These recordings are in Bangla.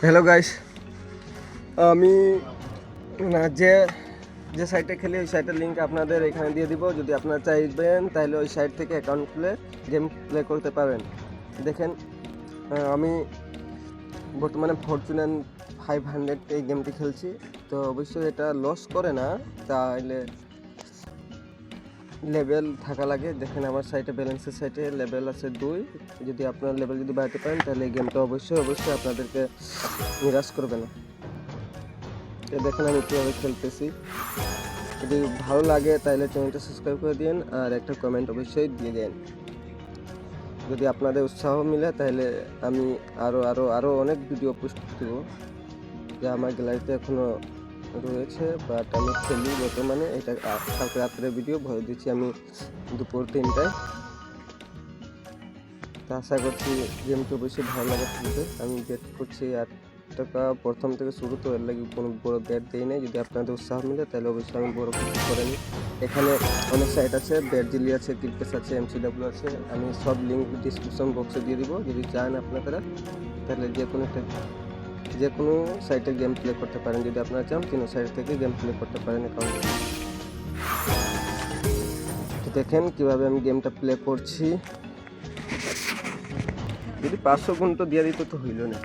হ্যালো গাইস, আমি যে যে সাইটে খেলি ওই সাইটের লিঙ্ক আপনাদের এখানে দিয়ে দিব। যদি আপনারা চাইবেন তাহলে ওই সাইট থেকে অ্যাকাউন্ট খুলে গেম প্লে করতে পারেন। দেখেন, আমি বর্তমানে ফরচুন 500 এই গেমটি খেলছি। তো অবশ্যই এটা লস করে না, তাহলে লেভেল থাকা লাগে। দেখেন আমার সাইটে, ব্যালেন্সের সাইটে লেভেল আছে 2। যদি আপনার লেভেল যদি বাড়াতে পারেন তাহলে এই গেমটা অবশ্যই আপনাদেরকে নিরাশ করবে না। দেখেন আমি কীভাবে খেলতেছি। যদি ভালো লাগে তাহলে চ্যানেলটা সাবস্ক্রাইব করে দিন আর একটা কমেন্ট অবশ্যই দিয়ে দেন। যদি আপনাদের উৎসাহ মিলে তাহলে আমি আরও অনেক ভিডিও পোস্ট দেব, যা আমার গ্যালারিতে এখনও রয়েছে। বাট আমি খেলি বর্তমানে, এটা কালকে রাত্রের ভিডিও ভয় দিচ্ছি আমি দুপুর 3টায়। তা আশা করছি গেমটি অবশ্যই ভালো লাগে খেলতে। আমি বেট করছি 8 টাকা প্রথম থেকে শুরু, তো এর লাগে কোনো বড় ব্যাট দিই নাই। যদি আপনাদের উৎসাহ মিলে তাহলে অবশ্যই আমি বড় কিছু করে নিই। এখানে অনেক সাইট আছে, ব্যাটজিলি আছে, ক্রিকেট আছে, MCW আছে। আমি সব লিঙ্ক ডিসক্রিপশন বক্সে দিয়ে দিব। যদি চান আপনারা তাহলে যে কোনো সাইটে গেম প্লে করতে পারেন। যদি আপনারা চান তিনো সাইট থেকে গেম প্লে করতে পারেন অ্যাকাউন্ট। তো দেখেন কীভাবে আমি গেমটা প্লে করছি। যদি 500 গুণ তো দিয়ে দিত তো হইল না।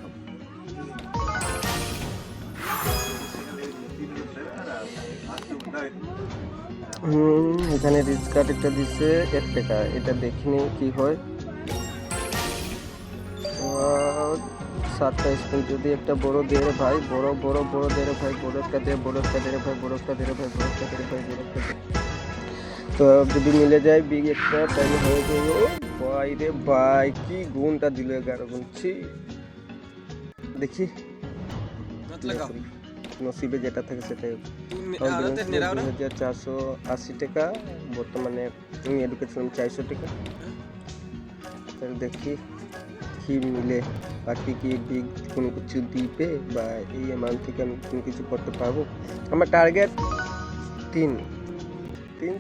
এখানে রিচ কার্ড একটা দিচ্ছে 1 টাকা, এটা দেখিনি কি হয়। 7টা স্পিন যদি একটা বড় দে রে ভাই, বড় দে রে ভাই, বড় একটা দে রে ভাই, বড় একটা দে রে ভাই, বড় একটা দে রে ভাই। তো যদি মিলে যায় বিগ একটা তাহলে হয়ে যাবে। ভাই রে ভাই, কি গুণটা দিল, 11 গুণ। দেখি নসিবে যেটা থাকে সেটাই। 2480 টাকা বর্তমানে, আমি এডুকেশন 400 টাকা। তাহলে দেখি কি মিলে, বাকি কি বিগ কোনো কিছু দিবে বা এই অ্যামাউন্ট থেকে আমি কোনো কিছু করতে পারবো। আমার টার্গেট 3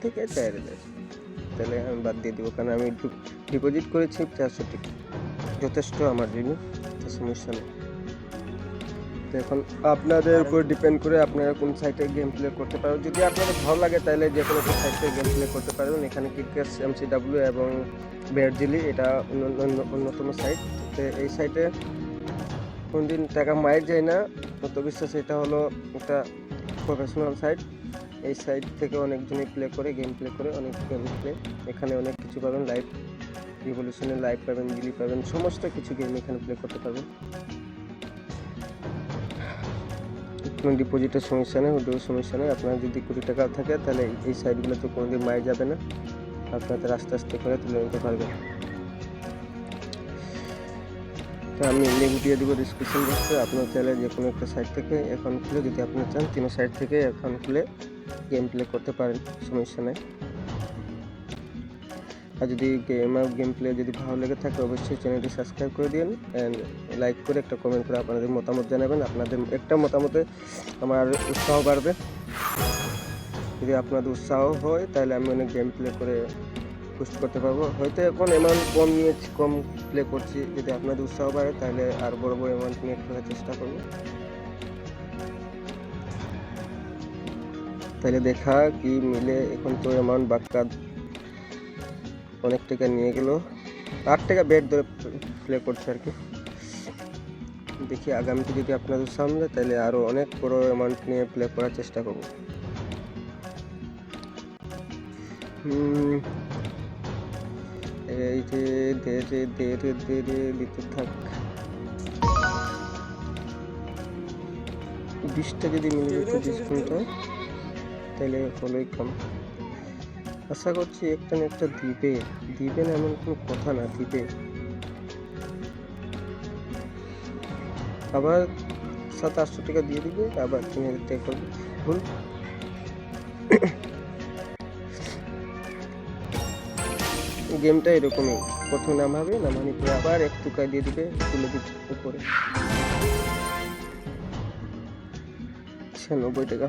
থেকে 4,000। তাহলে আমি বাদ দিয়ে দেবো, কারণ আমি ডিপোজিট করেছি 400 টাকা, যথেষ্ট আমার জন্য, সমস্যা নেই। তো এখন আপনাদের উপর ডিপেন্ড করে আপনারা কোন সাইটে গেম প্লে করতে পারবেন। যদি আপনাদের ভালো লাগে তাহলে যে কোনো একটা সাইটে গেম প্লে করতে পারবেন। এখানে ক্রিকেট, MCW এবং ব্যাটজিলি, এটা অন্যতম সাইট। তো এই সাইটে কোনদিন টাকা মাইর যায় না, মতো বিশ্বাস। এটা হলো একটা প্রফেশনাল সাইট। এই সাইট থেকে অনেকজনই প্লে করে, গেম প্লে করে, অনেক গেম প্লে। এখানে অনেক কিছু পাবেন, লাইভ রিভলিউশনের লাইভ পাবেন, জিলি পাবেন, সমস্ত কিছু গেম এখানে প্লে করতে পারবেন। কোনো ডিপোজিটের সমস্যা নেই, ওটাও সমস্যা নেই। আপনার যদি 20 টাকা থাকে তাহলে এই সাইটগুলোতে কোনোদিন মাইর যাবে না, আপনাদের আস্তে আস্তে করে তুলে নিতে পারবেন। তো আমি লিঙ্ক দিয়ে দেবো ডিসক্রিপশন বক্সে। আপনার চাইলে যে কোনো একটা সাইট থেকে অ্যাকাউন্ট খুলে, যদি আপনি চান তিনো সাইট থেকে অ্যাকাউন্ট খুলে গেম প্লে করতে পারেন, সমস্যা নেই। আর যদি গেম প্লে যদি ভালো লেগে থাকে অবশ্যই চ্যানেলটি সাবস্ক্রাইব করে দিন অ্যান্ড লাইক করে একটা কমেন্ট করে আপনাদের মতামত জানাবেন। আপনাদের একটা মতামতে আমার উৎসাহ বাড়বে। যদি আপনাদের উৎসাহ হয় তাহলে আমি অনেক গেম প্লে করে পোস্ট করতে পারবো। হয়তো এখন অ্যামাউন্ট কম নিয়েছি, কম প্লে করছি। যদি আপনাদের উৎসাহ বাড়ে তাহলে আর বড় অ্যামাউন্ট নিয়ে খেলার চেষ্টা করবো। তাহলে দেখা কি মিলে। এখন তো অ্যামাউন্ট বাক্কা অনেক টাকা নিয়ে গেল, 8 টাকা বেড ধরে প্লে করছে আর কি। দেখি আগামীতে যদি আপনাদের সামনে তাহলে আরও অনেক বড় অ্যামাউন্ট নিয়ে প্লে করার চেষ্টা করব। এই যে দিতে থাক। 20টা যদি মিলে যেত ডিসকাউন্টটা তাহলে হলোই কম। আশা করছি একটা না একটা দিবে না এমন কোনো কথা না, দিবে। আবার 700-800 টাকা দিয়ে দিবে, আবার 3000 টাকা করবে। ভুল। গেমটা এরকমই, প্রথম নামাবে, নামানি পরে আবার 1 টাকা দিয়ে দিবে, তুলে দিবে উপরে। 96 টাকা।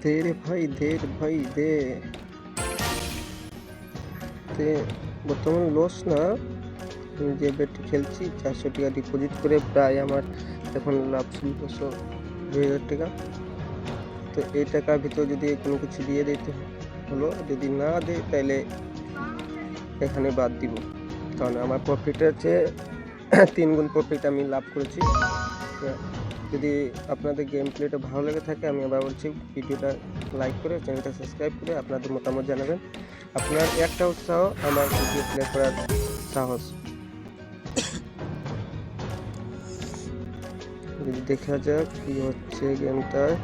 দে রে ভাই, দে। বর্তমানে লস না, যে বেটটি খেলছি 400 টাকা ডিপোজিট করে প্রায় আমার এখন লাভ ছিল 2,000 টাকা। তো এই টাকার ভিতরে যদি কোনো কিছু দিয়ে দিতে হলো, যদি না দেয় তাহলে এখানে বাদ দিব, কারণ আমার প্রফিটের চেয়ে 3 গুণ প্রফিট আমি লাভ করেছি। যদি আপনাদের গেম প্লেটা ভালো লেগে থাকে, আমি আবার বলছি ভিডিওটা লাইক করে চ্যানেলটা সাবস্ক্রাইব করে আপনাদের মতামত জানাবেন। আপনার একটা উৎসাহ আমার ভিডিও প্লে করার সাহস। যদি দেখা যাক কি হচ্ছে গেমটায়।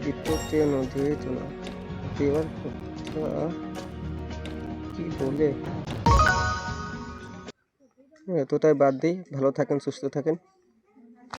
বিপদে নদী তোলা দেওয়ার কথা কি বলে, এতটাই বাদ দিই। ভালো থাকেন, সুস্থ থাকেন।